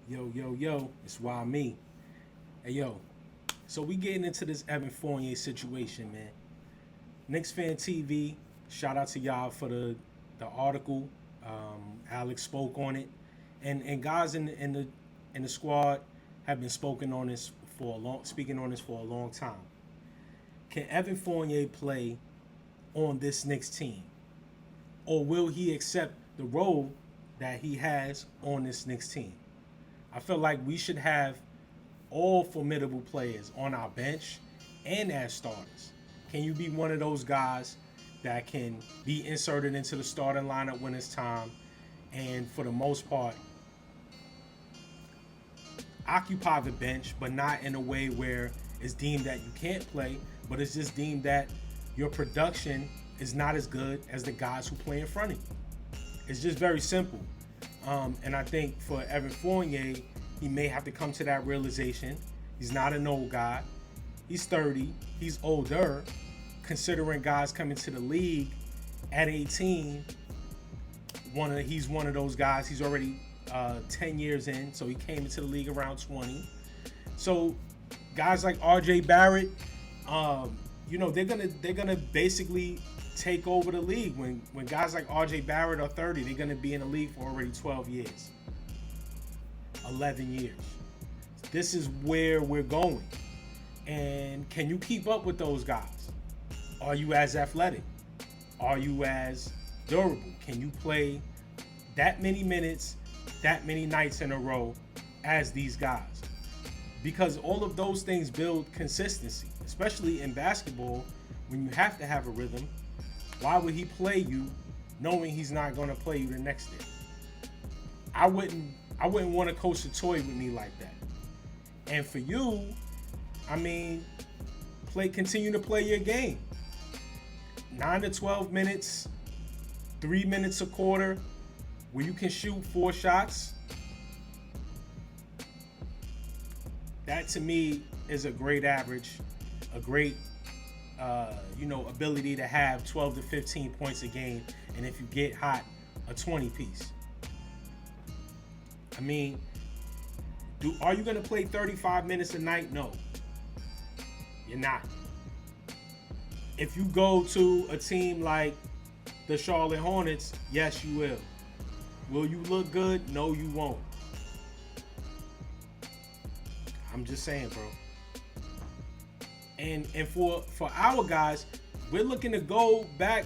Yo, yo, yo, it's why me. Hey, yo. So we getting into this Evan Fournier situation, man. Knicks Fan TV, shout out to y'all for the article. Alex spoke on it, and guys in the squad have been speaking on this for a long time. Can Evan Fournier play on this Knicks team, or will he accept the role that he has on this Knicks team? I feel like we should have all formidable players on our bench and as starters. Can you be one of those guys that can be inserted into the starting lineup when it's time and for the most part occupy the bench, but not in a way where it's deemed that you can't play, but it's just deemed that your production is not as good as the guys who play in front of you. It's just very simple. And I think for Evan Fournier, he may have to come to that realization. He's not an old guy. He's 30. He's older. Considering guys coming to the league at 18, he's one of those guys. He's already 10 years in, so he came into the league around 20. So guys like R.J. Barrett, they're gonna basically take over the league. When guys like R.J. Barrett are 30, they're gonna be in the league for already 12 years, 11 years. This is where we're going. And can you keep up with those guys? Are you as athletic? Are you as durable? Can you play that many minutes, that many nights in a row as these guys? Because all of those things build consistency, especially in basketball when you have to have a rhythm. Why would he play you knowing he's not going to play you the next day? I wouldn't want to coach a toy with me like that. And for you, continue to play your game. 9 to 12 minutes, 3 minutes a quarter, where you can shoot 4 shots. That to me is a great average, a great ability to have 12 to 15 points a game, and if you get hot, a 20 piece. Are you going to play 35 minutes a night? No. You're not. If you go to a team like the Charlotte Hornets, yes, you will. Will you look good? No, you won't. I'm just saying, bro. And for our guys, we're looking to go back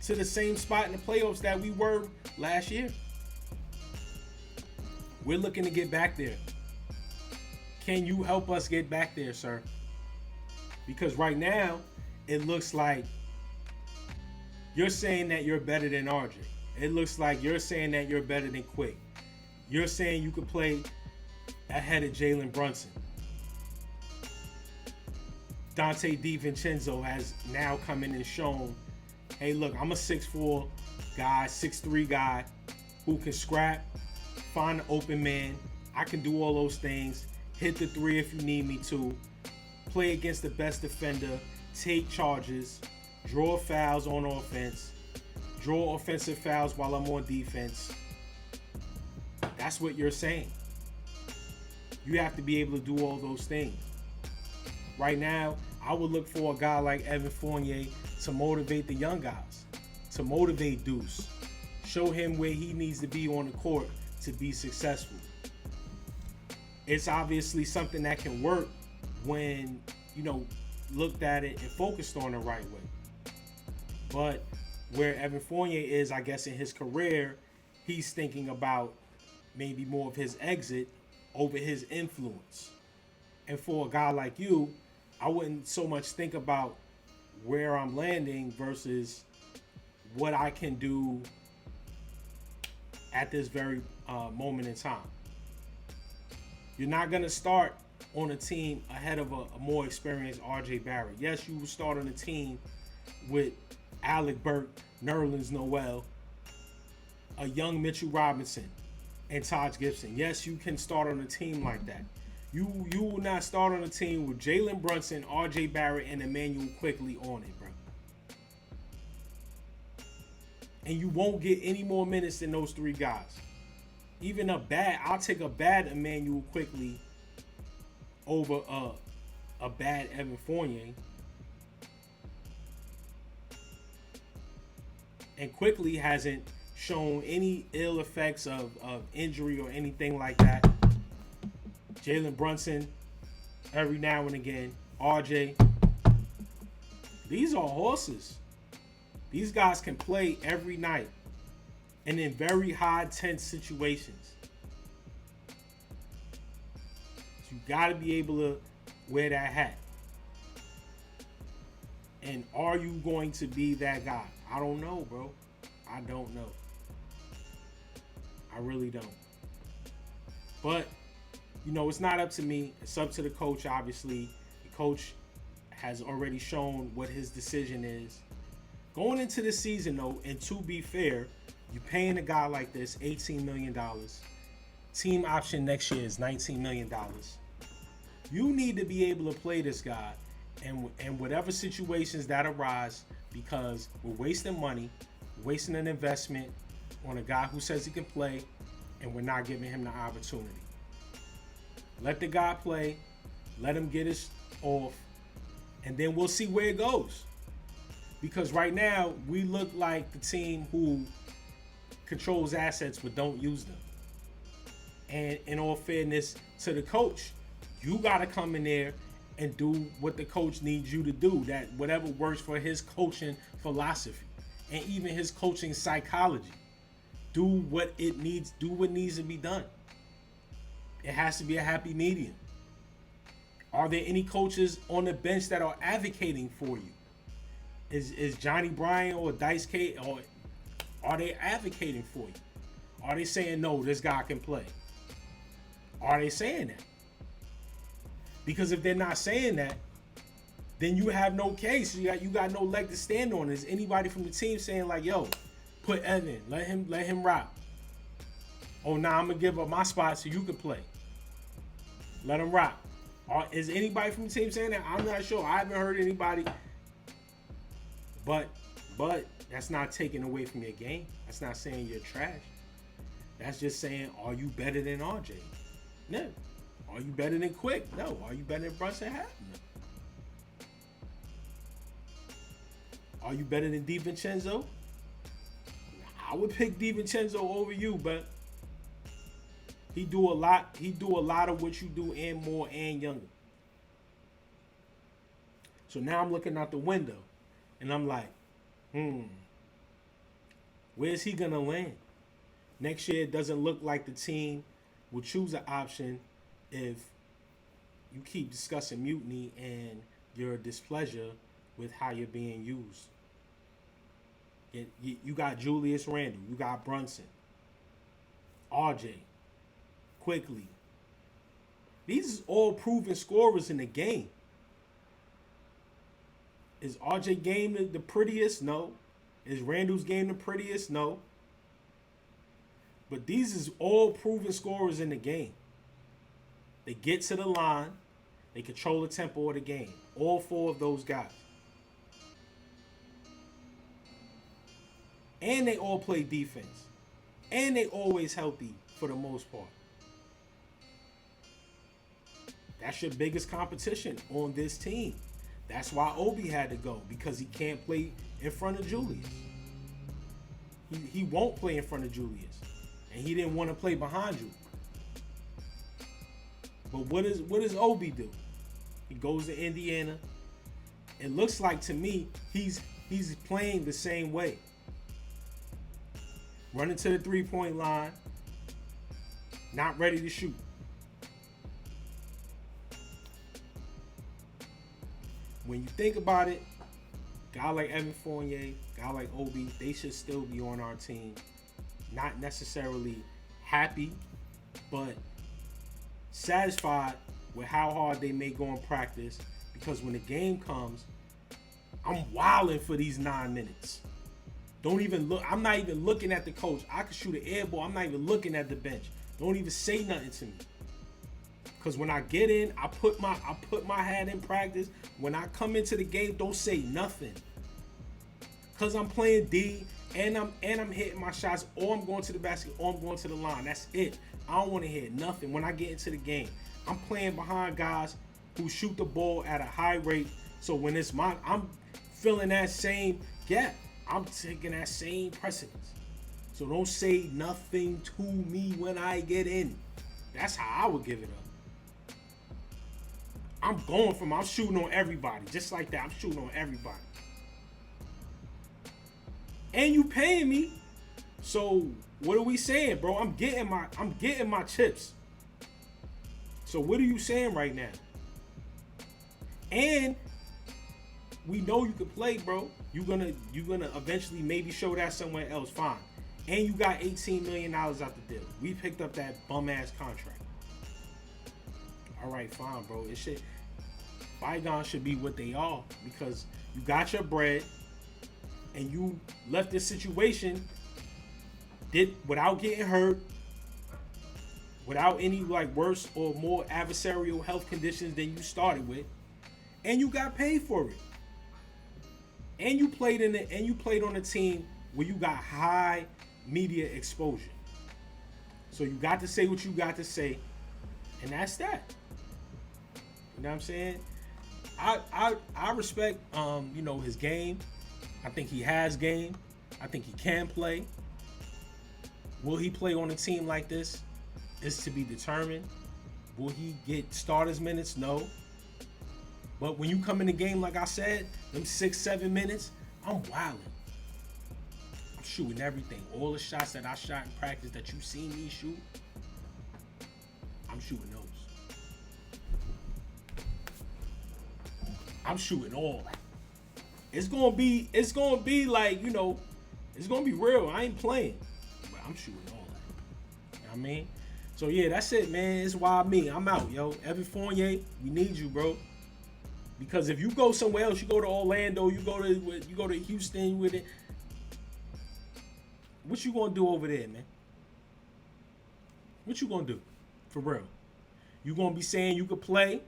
to the same spot in the playoffs that we were last year. We're looking to get back there. Can you help us get back there, sir? Because right now, it looks like you're saying that you're better than RJ. It looks like you're saying that you're better than Quick. You're saying you could play ahead of Jalen Brunson. Dante DiVincenzo has now come in and shown, hey, look, I'm a 6'4 guy, 6'3 guy who can scrap, find an open man. I can do all those things. Hit the three if you need me to. Play against the best defender. Take charges. Draw fouls on offense. Draw offensive fouls while I'm on defense. That's what you're saying. You have to be able to do all those things. Right now, I would look for a guy like Evan Fournier to motivate the young guys, to motivate Deuce, show him where he needs to be on the court to be successful. It's obviously something that can work when, looked at it and focused on the right way. But where Evan Fournier is, I guess, in his career, he's thinking about maybe more of his exit over his influence. And for a guy like you, I wouldn't so much think about where I'm landing versus what I can do at this very moment in time. You're not going to start on a team ahead of a more experienced R.J. Barrett. Yes, you will start on a team with Alec Burke, Nerlens Noel, a young Mitchell Robinson, and Taj Gibson. Yes, you can start on a team like that. You will not start on a team with Jalen Brunson, R.J. Barrett, and Emmanuel Quickley on it, bro. And you won't get any more minutes than those three guys. Even I'll take a bad Emmanuel Quickly over a bad Evan Fournier. And Quickly hasn't shown any ill effects of injury or anything like that. Jalen Brunson, every now and again. RJ. These are horses. These guys can play every night and in very high tense situations. So you got to be able to wear that hat. And are you going to be that guy? I don't know, bro. I don't know. I really don't. But, you know, it's not up to me. It's up to the coach, obviously. The coach has already shown what his decision is. Going into the season, though, and to be fair, you're paying a guy like this $18 million. Team option next year is $19 million. You need to be able to play this guy and whatever situations that arise, because we're wasting money, wasting an investment on a guy who says he can play, and we're not giving him the opportunity. Let the guy play, let him get his off, and then we'll see where it goes. Because right now, we look like the team who controls assets but don't use them. And in all fairness to the coach, you got to come in there and do what the coach needs you to do. That whatever works for his coaching philosophy and even his coaching psychology. Do what needs to be done. It has to be a happy medium. Are there any coaches on the bench that are advocating for you? Is Johnny Bryant or Dice K, or are they advocating for you? Are they saying, no, this guy can play? Are they saying that? Because if they're not saying that, then you have no case. You got no leg to stand on. Is anybody from the team saying like, yo, put Evan, let him rock? Oh, nah, I'm gonna give up my spot so you can play. Let him rock. Is anybody from the team saying that? I'm not sure. I haven't heard anybody. But that's not taking away from your game. That's not saying you're trash. That's just saying, are you better than RJ? No. Are you better than Quick? No. Are you better than Brunson? No. Are you better than DiVincenzo? I would pick DiVincenzo over you, but he do a lot. He do a lot of what you do and more and younger. So now I'm looking out the window. And I'm like, where's he gonna land? Next year, it doesn't look like the team will choose an option if you keep discussing mutiny and your displeasure with how you're being used. You got Julius Randle, you got Brunson, RJ, Quickly. These are all proven scorers in the game. Is RJ game the prettiest? No. Is Randall's game the prettiest? No. But these is all proven scorers in the game. They get to the line. They control the tempo of the game. All four of those guys. And they all play defense. And they always healthy for the most part. That's your biggest competition on this team. That's why Obi had to go, because he can't play in front of Julius. He won't play in front of Julius. And he didn't want to play behind you. But what does Obi do? He goes to Indiana. It looks like to me he's playing the same way. Running to the three-point line. Not ready to shoot. When you think about it, guy like Evan Fournier, guy like Obi, they should still be on our team. Not necessarily happy, but satisfied with how hard they may go in practice, because when the game comes, I'm wilding for these 9 minutes. Don't even look. I'm not even looking at the coach. I can shoot an air ball. I'm not even looking at the bench. Don't even say nothing to me. Because when I get in, I put my hat in practice. When I come into the game, don't say nothing. Because I'm playing D and I'm hitting my shots, or I'm going to the basket, or I'm going to the line. That's it. I don't want to hear nothing when I get into the game. I'm playing behind guys who shoot the ball at a high rate. So when it's mine, I'm feeling that same gap. I'm taking that same precedence. So don't say nothing to me when I get in. That's how I would give it up. I'm shooting on everybody. Just like that. I'm shooting on everybody. And you paying me. So what are we saying, bro? I'm getting my chips. So what are you saying right now? And we know you can play, bro. You're gonna eventually maybe show that somewhere else. Fine. And you got $18 million out the deal. We picked up that bum ass contract. All right, fine, bro. It should bygones should be what they are, because you got your bread and you left this situation without getting hurt, without any like worse or more adversarial health conditions than you started with, and you got paid for it. And you played on a team where you got high media exposure. So you got to say what you got to say, and that's that. You know what I'm saying? I respect his game. I think he has game. I think he can play. Will he play on a team like this? Is to be determined. Will he get starters minutes? No. But when you come in the game, like I said, them 6-7 minutes, I'm wilding. I'm shooting everything. All the shots that I shot in practice that you seen me shoot, I'm shooting those. I'm shooting all. It's gonna be like, it's gonna be real. I ain't playing, but I'm shooting all that. You know what I mean? So yeah, that's it, man. It's why me. I'm out, yo. Evan Fournier, we need you, bro. Because if you go somewhere else, you go to Orlando, you go to Houston with it. What you gonna do over there, man? What you gonna do? For real. You gonna be saying you could play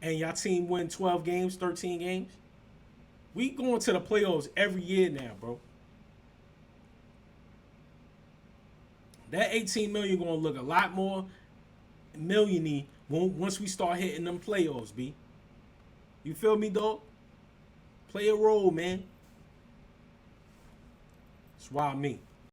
and your team win 12 games, 13 games? We going to the playoffs every year now, bro. That 18 million gonna look a lot more million-y once we start hitting them playoffs, B. You feel me, dog? Play a role, man. That's why me.